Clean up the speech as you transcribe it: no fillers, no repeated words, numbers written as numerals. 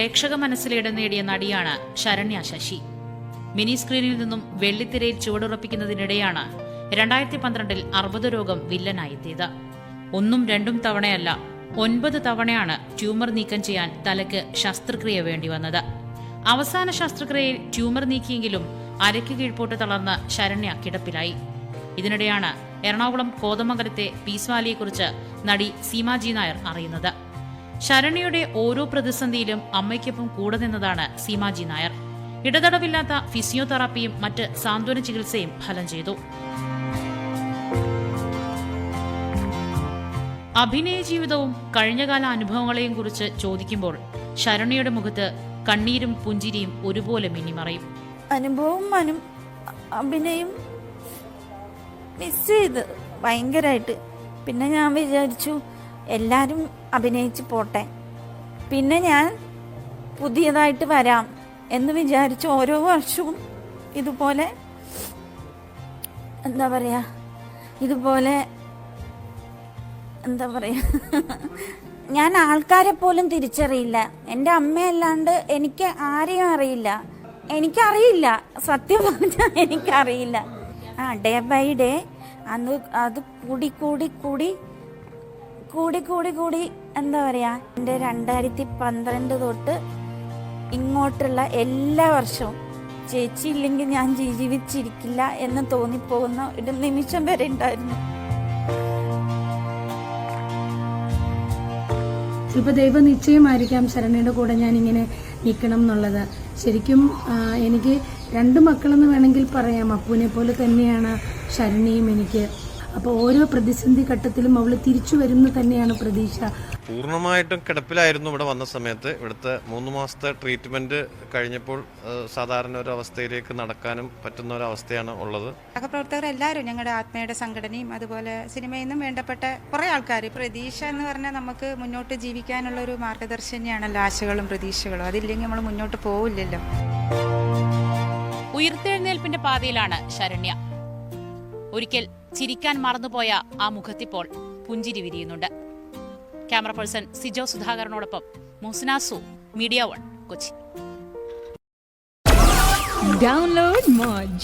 പ്രേക്ഷക മനസ്സിലിടം നേടിയ നടിയാണ് ശരണ്യ ശശി. മിനി സ്ക്രീനിൽ നിന്നും വെള്ളിത്തിരയിൽ ചുവടുറപ്പിക്കുന്നതിനിടെയാണ് 2012 അർബുദരോഗം വില്ലനായെത്തിയത്. 1ഉം 2ഉം തവണയല്ല 9 തവണയാണ് ട്യൂമർ നീക്കം ചെയ്യാൻ തലയ്ക്ക് ശസ്ത്രക്രിയ വേണ്ടിവന്നത്. അവസാന ശസ്ത്രക്രിയയിൽ ട്യൂമർ നീക്കിയെങ്കിലും അരയ്ക്ക് കീഴ്പോട്ട് തളർന്ന ശരണ്യ കിടപ്പിലായി. ഇതിനിടെയാണ് എറണാകുളം കോതമംഗലത്തെ പീസ് വാലിയെക്കുറിച്ച് നടി സീമാജി നായർ അറിയുന്നത്. ശരണ്യയുടെ ഓരോ പ്രതിസന്ധിയിലും അമ്മയ്ക്കൊപ്പം കൂടെ നിന്നതാണ് സീമാജി നായർ. ഇടതടവില്ലാത്ത ഫിസിയോതെറാപ്പിയും മറ്റ് സാന്ത്വന ചികിത്സയും ഫലം ചെയ്തു. അഭിനയ ജീവിതവും കഴിഞ്ഞകാല അനുഭവങ്ങളെയും കുറിച്ച് ചോദിക്കുമ്പോൾ ശരണ്യയുടെ മുഖത്ത് കണ്ണീരും പുഞ്ചിരിയും ഒരുപോലെ മിന്നിമറയും. അനുഭവം അഭിനയം മിസ് ചെയ്ത് ഭയങ്കരമായിട്ട്. പിന്നെ ഞാൻ വിചാരിച്ചു എല്ലാവരും അഭിനയിച്ച് പോട്ടെ, പിന്നെ ഞാൻ പുതിയതായിട്ട് വരാം എന്ന് വിചാരിച്ചു. ഓരോ വർഷവും ഇതുപോലെ ഞാൻ ആൾക്കാരെ പോലും തിരിച്ചറിയില്ല. എൻ്റെ അമ്മയല്ലാണ്ട് എനിക്ക് ആരെയും അറിയില്ല. എനിക്കറിയില്ല, സത്യം പറഞ്ഞാൽ എനിക്കറിയില്ല. ഡേ ബൈ ഡേ അന്ന് അത് കൂടി കൂടി കൂടി കൂടി കൂടി കൂടി എൻ്റെ 2012 തൊട്ട് ഇങ്ങോട്ടുള്ള എല്ലാ വർഷവും ചേച്ചി ഇല്ലെങ്കിൽ ഞാൻ ജീവിച്ചിരിക്കില്ല എന്ന് തോന്നിപ്പോകുന്ന ഒരു നിമിഷം വരെ ഉണ്ടായിരുന്നു. ചിലപ്പോൾ ദൈവനിശ്ചയമായിരിക്കാം ശരണ്യയുടെ കൂടെ ഞാനിങ്ങനെ നിൽക്കണം എന്നുള്ളത്. ശരിക്കും എനിക്ക് 2 മക്കളെന്ന് വേണമെങ്കിൽ പറയാം. അപ്പൂനെ പോലെ തന്നെയാണ് ശരണ്യയും എനിക്ക്. അപ്പോൾ ഓരോ പ്രതിസന്ധി ഘട്ടത്തിലും അവൾ തിരിച്ചു വരുന്ന തന്നെയാണ് പ്രതീക്ഷ. പൂർണ്ണമായിട്ടും കിടപ്പിലായിരുന്നു ഇവിടെ വന്ന സമയത്ത്. ഇവിടുത്തെ 3 മാസത്തെ ട്രീറ്റ്മെന്റ് കഴിഞ്ഞപ്പോൾ സാധാരണ ഒരു അവസ്ഥയിലേക്ക് നടക്കാനും പറ്റുന്ന ഒരു അവസ്ഥയാണ് ഉള്ളത്. സഹപ്രവർത്തകരെല്ലാവരും ഞങ്ങളുടെ ആത്മയുടെ സംഘടനയും അതുപോലെ സിനിമയിൽ നിന്നും വേണ്ടപ്പെട്ട കുറേ ആൾക്കാർ. പ്രതീക്ഷ എന്ന് പറഞ്ഞാൽ നമുക്ക് മുന്നോട്ട് ജീവിക്കാനുള്ള ഒരു മാർഗദർശനയാണല്ലോ ആശകളും പ്രതീക്ഷകളും. അതില്ലെങ്കിൽ നമ്മൾ മുന്നോട്ട് പോവില്ലല്ലോ. ഉയർത്തെഴുന്നേൽപ്പിന്റെ പാതയിലാണ് ശരണ്യ. ഒരിക്കൽ ചിരിക്കാൻ മറന്നുപോയ ആ മുഖത്തിപ്പോൾ പുഞ്ചിരി വിരിയുന്നുണ്ട്. ക്യാമറ പേഴ്സൺ സിജോ സുധാകരനോടൊപ്പം മുസ്നാസു, മീഡിയ 1, കൊച്ചി. Download Moj.